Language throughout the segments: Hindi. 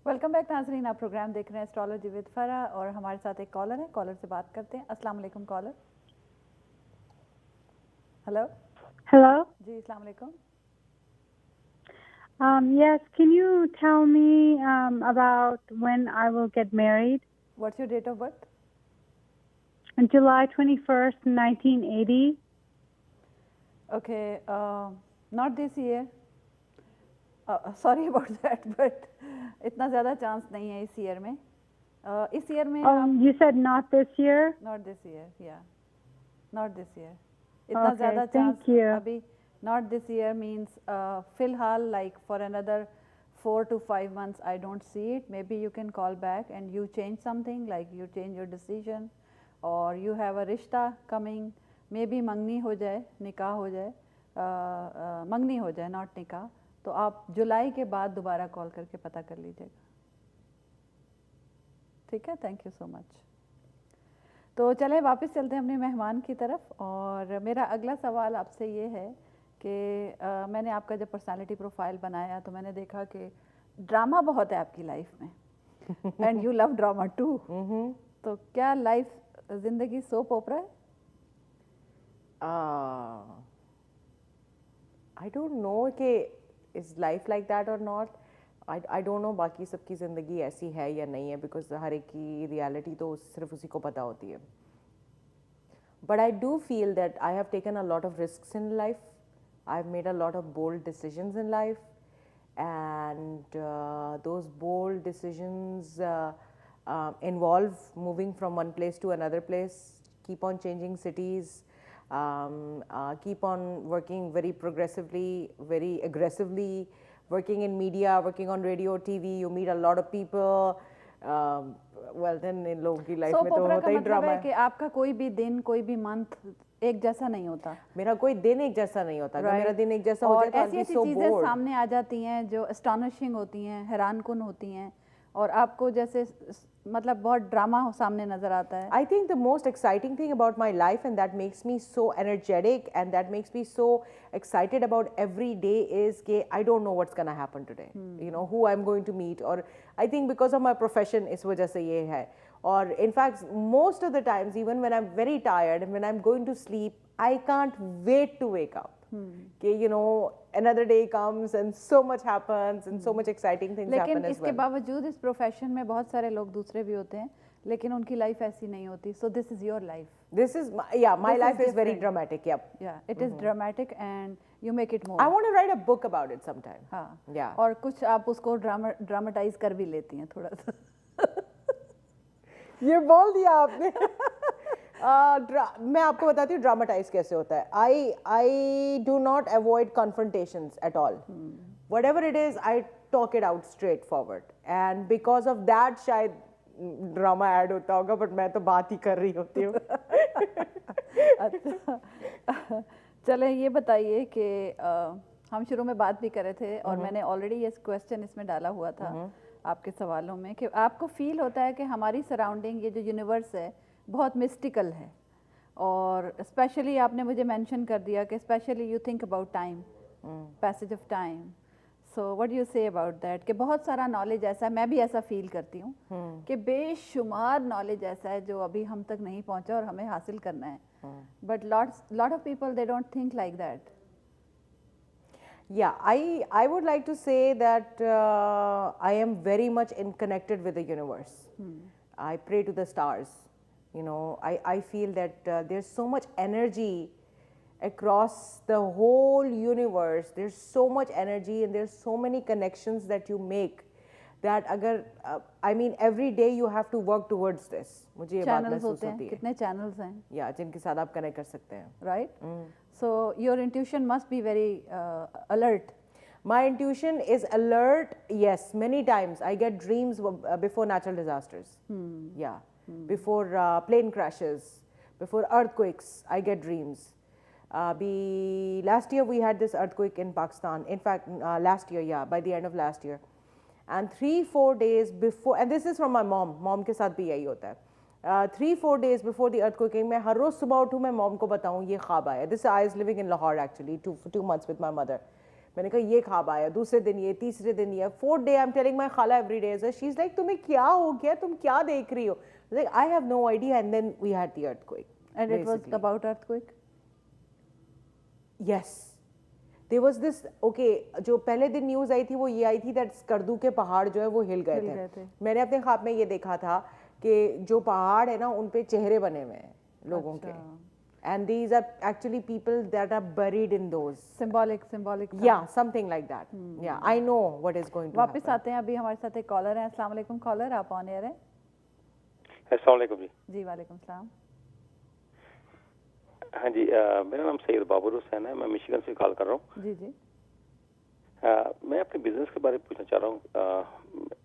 वेलकम बैक नाजरीन, आप प्रोग्राम देख रहे हैं एस्ट्रोलॉजी विद फरा और हमारे साथ एक कॉलर है। कॉलर से बात करते हैं। अस्सलाम वालेकुम कॉलर। Hello Hello. जी, अस्सलाम वालेकुम। Yes, can you tell me about when I will get married? What's your date of birth? On July 21st, 1980. Okay, not this year, sorry about that, but इतना ज़्यादा चांस नहीं है इस ईयर में। इस ईयर में Oh, आप you said not this year? Not this year, या नॉट दिस ईयर, इतना Okay, ज़्यादा चांस thank you. अभी। नॉट दिस ईयर मीन्स फिलहाल like for another 4 to 5 months I don't see it. Maybe you can call back and you change something, like you change your decision or you have a रिश्ता coming. Maybe मंगनी हो जाए, निकाह हो जाए, मंगनी हो जाए, नॉट निकाह। तो आप जुलाई के बाद दोबारा कॉल करके पता कर लीजिएगा, ठीक है? Thank you so much. तो चले वापस चलते हैं अपने मेहमान की तरफ। और मेरा अगला सवाल आपसे ये है कि मैंने आपका जब पर्सनालिटी प्रोफाइल बनाया तो मैंने देखा कि ड्रामा बहुत है आपकी लाइफ में and you love drama too. तो क्या लाइफ, जिंदगी सोप ओपरा है? I don't know कि is life like that or not. I don't know बाकी सबकी ज़िंदगी ऐसी है या नहीं है, because हर एक की reality तो सिर्फ उसी को पता होती है. But I do feel that I have taken a lot of risks in life. I've made a lot of bold decisions in life, and those bold decisions involve moving from one place to another place, keep on changing cities, keep on working very progressively, very aggressively, working in media, working on radio, TV. You meet a lot of people. Well, then इन लोगों की लाइफ में तो होता ही ड्रामा है कि आपका कोई भी दिन, कोई भी मंथ एक जैसा नहीं होता। मेरा कोई दिन एक जैसा नहीं होता। अगर मेरा दिन एक जैसा हो जाए तो ऐसी ऐसी चीज़ें सामने आ जाती हैं जो एस्टॉनिशिंग होती हैं, हैरानकुन होती हैं, और आपको जैसे मतलब बहुत ड्रामा सामने नजर आता है। I think the most exciting thing about my life, and that makes me so energetic and that makes me so excited about every day, is that I don't know what's gonna happen today. You know, who I'm going to meet, or I think because of my profession इस वजह से ये है। और in fact most of the times, even when I'm very tired and when I'm going to sleep, I can't wait to wake up. कि you know another day comes and so much happens and so much exciting things happen as well. लेकिन इसके बावजूद इस प्रोफेशन में बहुत सारे लोग दूसरे भी होते हैं, लेकिन उनकी लाइफ ऐसी नहीं होती। So this is your life. This is my life is very dramatic. Yep. Yeah, it is dramatic and you make it more. I want to write a book about it sometime. हाँ, yeah. और कुछ आप उसको ड्रामेटाइज कर भी लेती हैं थोड़ा सा। ये बोल दिया आपने। मैं आपको बताती हूँ ड्रामेटाइज कैसे होता है। I do not avoid confrontations at all. Whatever it is, I talk it out straightforward. And because of that, शायद ड्रामा ऐड होता होगा, बट मैं तो बात ही कर रही होती हूँ। अच्छा, चले ये बताइए कि हम शुरू में बात भी कर रहे थे और मैंने ऑलरेडी ये क्वेश्चन इसमें डाला हुआ था आपके सवालों में कि आपको फील होता है कि हमारी सराउंडिंग, ये जो यूनिवर्स है, बहुत मिस्टिकल है। और स्पेशली आपने मुझे मेंशन कर दिया कि specially you think about time, passage of time. So what you say about that? कि बहुत सारा नॉलेज ऐसा है, मैं भी ऐसा फील करती हूँ कि बेशुमार नॉलेज ऐसा है जो अभी हम तक नहीं पहुँचा और हमें हासिल करना है। But lot of people they don't think like that. Yeah, I would like to say that I am very much connected with the universe. I pray to the stars. You know, I feel that there's so much energy across the whole universe. There's so much energy and there's so many connections that you make that अगर I mean every day you have to work towards this. मुझे ये बात महसूस होती है। कितने चैनल्स हैं या जिनके साथ आप कनेक्ट कर सकते हैं, right? So your intuition must be very alert. My intuition is alert. Yes, many times I get dreams before natural disasters. Yeah, before plane crashes, before earthquakes, I get dreams. Last year we had this earthquake in Pakistan. In fact, last year, yeah, by the end of last year, and 3-4 days before, and this is from my mom. Mom के साथ भी यही होता है। 3-4 days before the earthquake, मैं हर रोज सुबह उठूँ, मैं मॉम को बताऊँ ये ख्वाब आया। This I was living in Lahore actually, 2 months with my mother. मैंने कहा ये ख्वाब आया, दूसरे दिन ये, तीसरे दिन ये, fourth day I am telling my खाला every day, so she is like तुम्हें क्या हो गया, तुम क्या देख रही हो? Like I have no idea, and then we had the earthquake. And it was about earthquake? Yes, there was this, okay, जो पहले दिन न्यूज़ आई थी वो ये आई थी दैट स्कर्दू के पहाड़ जो है वो हिल गए थे. मैंने अपने ख्वाब में ये देखा था कि जो पहाड़ है ना उन पे चेहरे बने हुए हैं लोगों के, and these are actually people that are buried in those symbolic yeah, something like that. Yeah, I know what is going to वापस happen. आते हैं, अभी हमारे साथ एक कॉलर है. अस्सलाम वालेकुम कॉलर, आप ऑन एयर हैं. अस्सलाम वालेकुम जी. जी वालेकुम सलाम. हाँ जी, मेरा नाम सैयद बाबर हुसैन है, मैं मिशिगन से कॉल कर रहा हूँ. जी जी. मैं अपने बिजनेस के बारे में पूछना चाह रहा हूँ.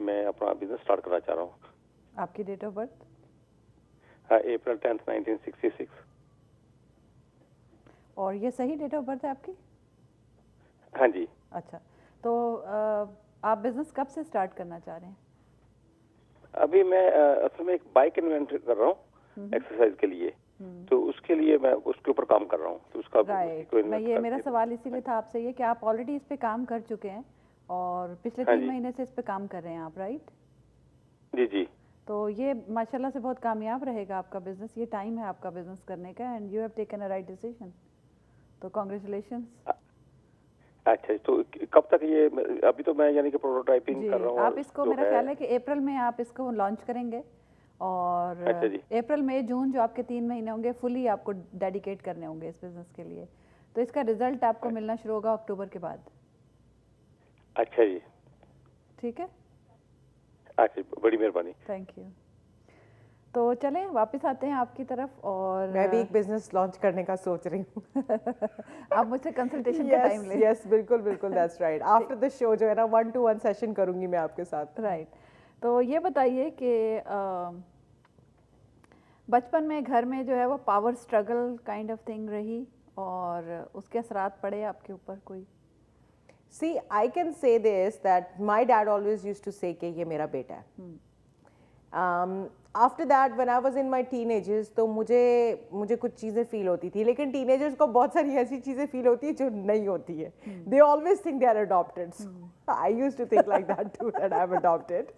मैं अपना बिजनेस स्टार्ट करना चाह रहा हूँ. आपकी date of birth? April 10th 1966. और ये सही डेट ऑफ बर्थ है आपकी? हाँ जी. अच्छा, तो आप बिजनेस कब से स्टार्ट करना चाह रहे हैं? अभी मैं असल में एक बाइक इन्वेंट कर रहा हूँ एक्सरसाइज के लिए, तो उसके लिए मैं उसके ऊपर काम कर रहा हूँ. तो उसका राइट, मैं ये मेरा सवाल इसीलिए था आपसे ये कि आप ऑलरेडी इस पे काम कर चुके हैं और पिछले 3 महीने से इस पे काम कर रहे हैं आप, राइट? जी जी. तो ये माशाल्लाह से बहुत कामयाब रहेगा आपका बिजनेस. ये टाइम है आपका बिजनेस करने का and you have taken a right decision, तो कांग्रेचुलेशंस. अच्छा, तो कब तक ये, अभी तो मैं यानी कि प्रोटोटाइपिंग कर रहा हूँ. आप इसको, मेरा ख्याल है कि अप्रैल में आप इसको लॉन्च करेंगे और अप्रैल मई जून जो आपके 3 महीने होंगे फुली आपको डेडिकेट करने होंगे इस बिजनेस के लिए. तो इसका रिजल्ट आपको मिलना शुरू होगा अक्टूबर के बाद. अच्छा जी, ठीक है. अच्छा, बड़ी मेहरबानी. Thank you. तो चलें वापस आते हैं आपकी तरफ. और मैं भी एक बिजनेस लॉन्च करने का सोच रही हूँ. आप मुझसे कंसल्टेशन का टाइम लें. यस, बिल्कुल बिल्कुल, that's right. After the show जो है ना 1-to-1 सेशन करूंगी मैं आपके साथ. राइट. तो ये बताइए कि बचपन में घर में जो है वो power struggle kind of thing रही और उसके असरात पड़े आपके ऊपर कोई? See, I can say this that my dad always used to say कि ये मेरा बेटा है. After that, when I was in my teenagers, तो मुझे कुछ चीज़ें फील होती थी, लेकिन टीनेजर्स को बहुत सारी ऐसी चीज़ें फील होती है जो नहीं होती है. They always think they are adopted. So I used to think like that too, that I'm adopted.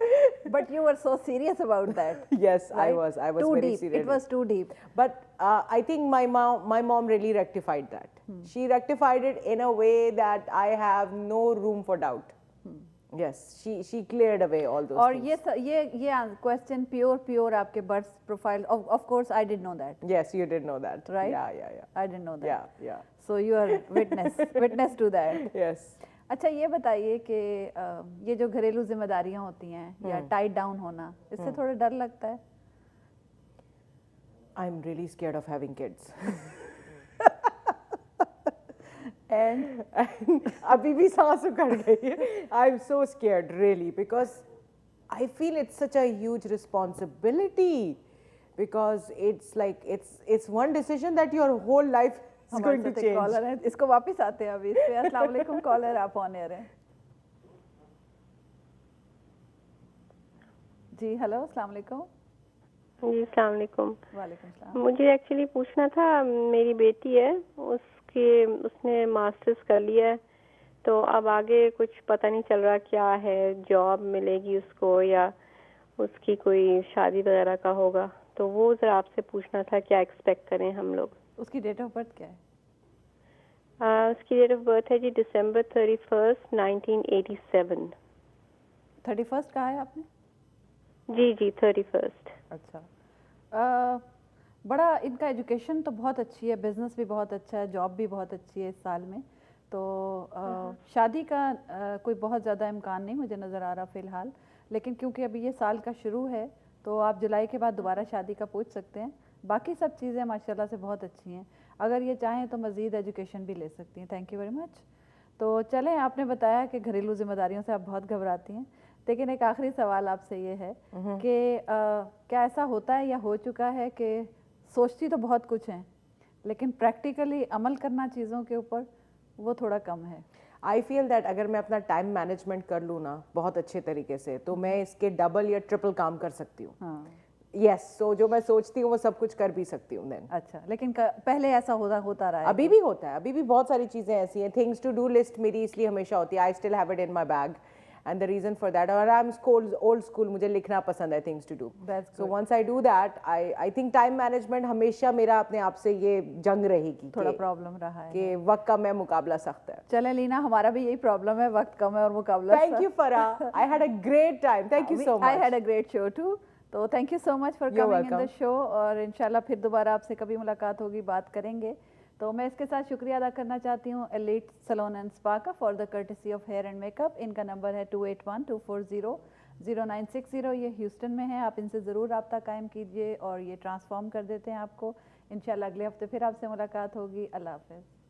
But you were so serious about that. Yes, right? I was too very deep. serious. It was too deep. But I think my mom really rectified that. She rectified it in a way that I have no room for doubt. Yes, she cleared away all those और things. ये क्वेश्चन प्योर आपके birth profile. Of course I did know that. Yes, you did know that. Right? Yeah. I didn't know that. Yeah. So you are witness to that. Yes. अच्छा, ये बताइए कि ये जो घरेलू जिम्मेदारियां होती हैं या टाइड डाउन होना, इससे थोड़ा डर लगता है? I'm really scared of having kids. And अभी भी सांस उखड़ गई है. I'm so scared really because I feel it's such a huge responsibility because it's like it's one decision that your whole life is going to change. Collar है, इसको वापस आते हैं अभी इस पे. अस्सलाम वालेकुम कॉलर, आप ऑन एयर हैं. जी हेलो, अस्सलाम वालेकुम. जी अस्सलाम वालेकुम. वालेकुम सलाम. मुझे एक्चुअली पूछना था, मेरी बेटी है, उसने मास्टर्स कर लिया है, तो अब आगे कुछ पता नहीं चल रहा क्या है, जॉब मिलेगी उसको या उसकी कोई शादी वगैरह का होगा, तो वो ज़रा आपसे पूछना था क्या एक्सपेक्ट करें हम लोग. उसकी डेट ऑफ बर्थ क्या है? उसकी डेट ऑफ बर्थ है जी December 31st 1987. 31st कहा है आपने? जी 31st. अच्छा. बड़ा इनका एजुकेशन तो बहुत अच्छी है, बिजनेस भी बहुत अच्छा है, जॉब भी बहुत अच्छी है इस साल में. तो शादी का कोई बहुत ज़्यादा इम्कान नहीं मुझे नज़र आ रहा फ़िलहाल, लेकिन क्योंकि अभी ये साल का शुरू है तो आप जुलाई के बाद दोबारा शादी का पूछ सकते हैं. बाकी सब चीज़ें माशाल्लाह से बहुत अच्छी हैं. अगर ये चाहें तो मज़ीद एजुकेशन भी ले सकती हैं. Thank you very much. तो चलें, आपने बताया कि घरेलू जिम्मेदारियों से आप बहुत घबराती हैं, लेकिन एक आखिरी सवाल आपसे ये है कि क्या ऐसा होता है या हो चुका है कि सोचती तो बहुत कुछ हैं लेकिन प्रैक्टिकली अमल करना चीज़ों के ऊपर वो थोड़ा कम है? आई फील दैट अगर मैं अपना टाइम मैनेजमेंट कर लूँ ना बहुत अच्छे तरीके से, तो मैं इसके डबल या ट्रिपल काम कर सकती हूँ. हाँ. यस, सो जो मैं सोचती हूँ वो सब कुछ कर भी सकती हूँ देन। अच्छा, लेकिन पहले ऐसा होता रहा है? अभी भी होता है, अभी भी बहुत सारी चीज़ें ऐसी हैं। थिंग्स टू डू लिस्ट मेरी इसलिए हमेशा होती है, I still have it in my bag and the reason for that, और आई एम ओल्ड स्कूल, मुझे लिखना पसंद है things to do. So once I do that, I think time management हमेशा मेरा अपने आप से ये जंग रहेगी, थोड़ा प्रॉब्लम रहा है कि वक्त कम है, मुकाबला सख्त है। चले लीना, हमारा भी यही प्रॉब्लम है, वक्त कम है और मुकाबला। Thank you Farah, I had a great time, thank you so much. I had a great show too, तो thank you so much for You're coming in the welcome. शो, और इंशाल्लाह फिर दोबारा आपसे कभी मुलाकात होगी, बात करेंगे। तो मैं इसके साथ शुक्रिया अदा करना चाहती हूँ एलीट सैलून एंड स्पा का for the courtesy of hair and makeup. इनका नंबर है 2812400960, ये ह्यूस्टन में है। आप इनसे ज़रूर रब्ता कायम कीजिए और ये ट्रांसफॉर्म कर देते हैं आपको। इंशाल्लाह अगले हफ्ते फिर आपसे मुलाकात होगी। अल्लाह हाफ़िज़।